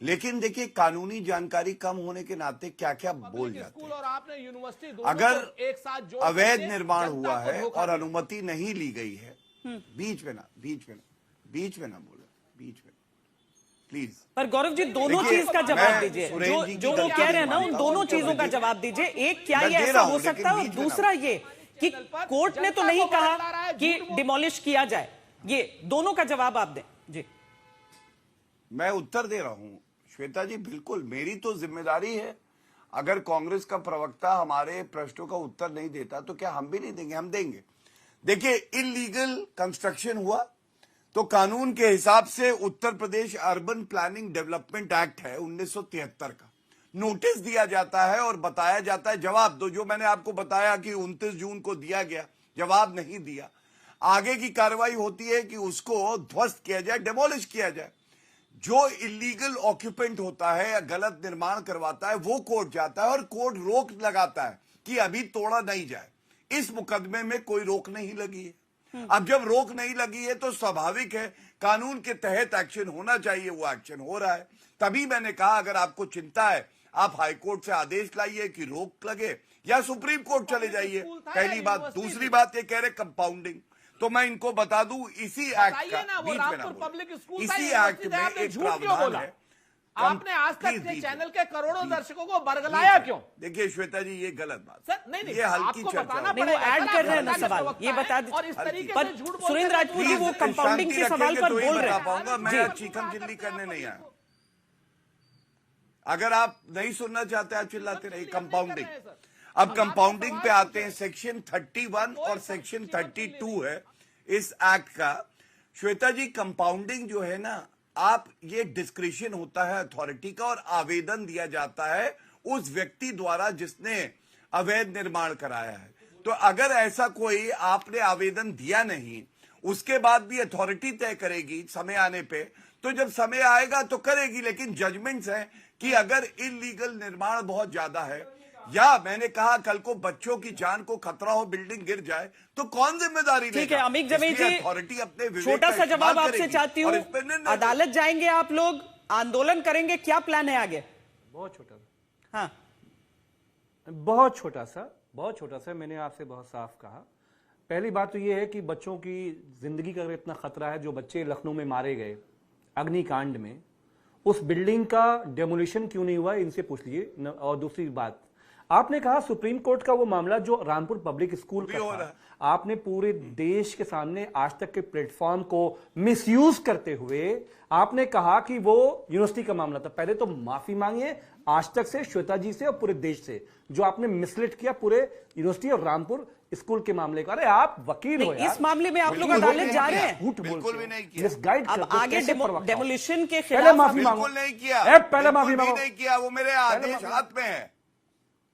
लेकिन देखिए, कानूनी जानकारी कम होने के नाते क्या क्या बोल जाते हैं। और आपने यूनिवर्सिटी अगर एक साथ अवैध निर्माण हुआ है और अनुमति नहीं ली गई है, बीच में ना बोले, बीच में प्लीज। पर गौरव जी, दोनों चीज का जवाब दीजिए। जो वो कह रहे हैं ना, उन दोनों चीजों का जवाब दीजिए। एक, क्या ये ऐसा हो सकता है, और दूसरा ये कि कोर्ट ने तो नहीं कहा कि डिमोलिश किया जाए। ये दोनों का जवाब आप दें जी। मैं उत्तर दे रहा हूं श्वेता जी, बिल्कुल मेरी तो जिम्मेदारी है। अगर कांग्रेस का प्रवक्ता हमारे प्रश्नों का उत्तर नहीं देता तो क्या हम भी नहीं देंगे? हम देंगे। देखिए, इलीगल कंस्ट्रक्शन हुआ तो कानून के हिसाब से Uttar Pradesh urban planning development act है 1973 का, नोटिस दिया जाता है और बताया जाता है जवाब दो। जो मैंने आपको बताया कि 29 जून को दिया गया, जवाब नहीं दिया, आगे की कार्रवाई होती है कि उसको ध्वस्त किया जाए, डेमोलिश किया जाए। जो इलीगल ऑक्यूपेंट होता है या गलत निर्माण करवाता है वो कोर्ट जाता है और कोर्ट रोक लगाता है कि अभी तोड़ा नहीं जाए। इस मुकदमे में कोई रोक नहीं लगी है। अब जब रोक नहीं लगी है तो स्वाभाविक है कानून के तहत एक्शन होना चाहिए, वो एक्शन हो रहा है। तभी मैंने कहा अगर आपको चिंता है आप हाईकोर्ट से आदेश लाइए कि रोक लगे या सुप्रीम कोर्ट चले जाइए, पहली बात। दूसरी बात ये कह रहे कंपाउंडिंग, तो मैं इनको बता दूं इसी एक्ट का, बीच में ना बोलो, इसी एक्ट में एक प्रावधान है। आपने आज तक के चैनल के करोड़ों दर्शकों को बरगलाया क्यों? देखिए श्वेता जी, ये गलत बात सर, नहीं, ये हल्की चर्चा नहीं, वो ऐड कर रहे हैं ना सवाल, ये बता दीजिए। और इस तरीके पर से झूठ सुरेंद्र राजपूत जी वो कंपाउंडिंग के सवाल पर बोल रहे हैं। मैं चिकन चिल्ली करने नहीं आया। अगर आप नहीं सुनना चाहते आप चिल्लाते रहिए। कंपाउंडिंग, अब कंपाउंडिंग पे आते हैं। सेक्शन 31 और सेक्शन 32 है इस एक्ट का। श्वेता जी, कंपाउंडिंग जो है ना, आप ये डिस्क्रिशन होता है अथॉरिटी का और आवेदन दिया जाता है उस व्यक्ति द्वारा जिसने अवैध निर्माण कराया है। तो अगर ऐसा कोई आपने आवेदन दिया नहीं, उसके बाद भी अथॉरिटी तय करेगी समय आने पे, तो जब समय आएगा तो करेगी। लेकिन जजमेंट्स हैं कि अगर इलीगल निर्माण बहुत ज्यादा है या मैंने कहा कल को बच्चों की जान को खतरा हो, बिल्डिंग गिर जाए, तो कौन जिम्मेदारी लेगा? ठीक है अमिक जमीन जी, अथॉरिटी अपने छोटा सा जवाब आपसे चाहती हूँ। अदालत जाएंगे आप लोग, आंदोलन करेंगे, क्या प्लान है आगे? बहुत छोटा सा, हाँ बहुत छोटा सा मैंने आपसे बहुत साफ कहा। पहली बात तो यह है कि बच्चों की जिंदगी का अगर इतना खतरा है, जो बच्चे लखनऊ में मारे गए अग्निकांड में, उस बिल्डिंग का डेमोलिशन क्यों नहीं हुआ, इनसे पूछ लीजिए। और दूसरी बात, आपने कहा सुप्रीम कोर्ट का वो मामला जो रामपुर पब्लिक स्कूल का हो था, रहा है। आपने पूरे देश के सामने आज तक के प्लेटफॉर्म को मिसयूज करते हुए आपने कहा कि वो यूनिवर्सिटी का मामला था। पहले तो माफी मांगिए आज तक से, श्वेता जी से और पूरे देश से, जो आपने मिसलीड किया पूरे यूनिवर्सिटी और रामपुर स्कूल के मामले को। अरे आप वकील हो यार, इस मामले में आप लोग बिल्कुल अदालत नहीं जा किया। रहे हैं। झूठ बिल्कुल बोलते भी हो, नहीं किया। मिसगाइड अब करते हो, आगे कैसे प्रवक्ता हो? डेमोलिशन के पहले खिलाफ माफी मांगो। बिल्कुल नहीं किया। पहले माफी बिल्कुल भी मांगो। नहीं किया, वो मेरे आदेश माफी हाथ में है।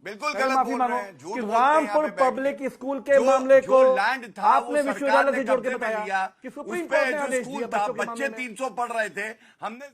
बिल्कुल पहले गलत माफी बोल मांगो रहे हैं, झूठ कि बोलते हैं यहाँ रामपुर पे बैठ के। पब्लिक स्कूल के जो- मामले जो को लैंड था आपने वो विश्वविद्यालय सरकार से ने जोड़ के कब्जे में बताया लिया, कि उस सुप्रीम पे कोर्ट ने जो आदेश स्कूल दिया था बच्चों के बच्चे मामले में। 300 पढ़ रहे थे, हमने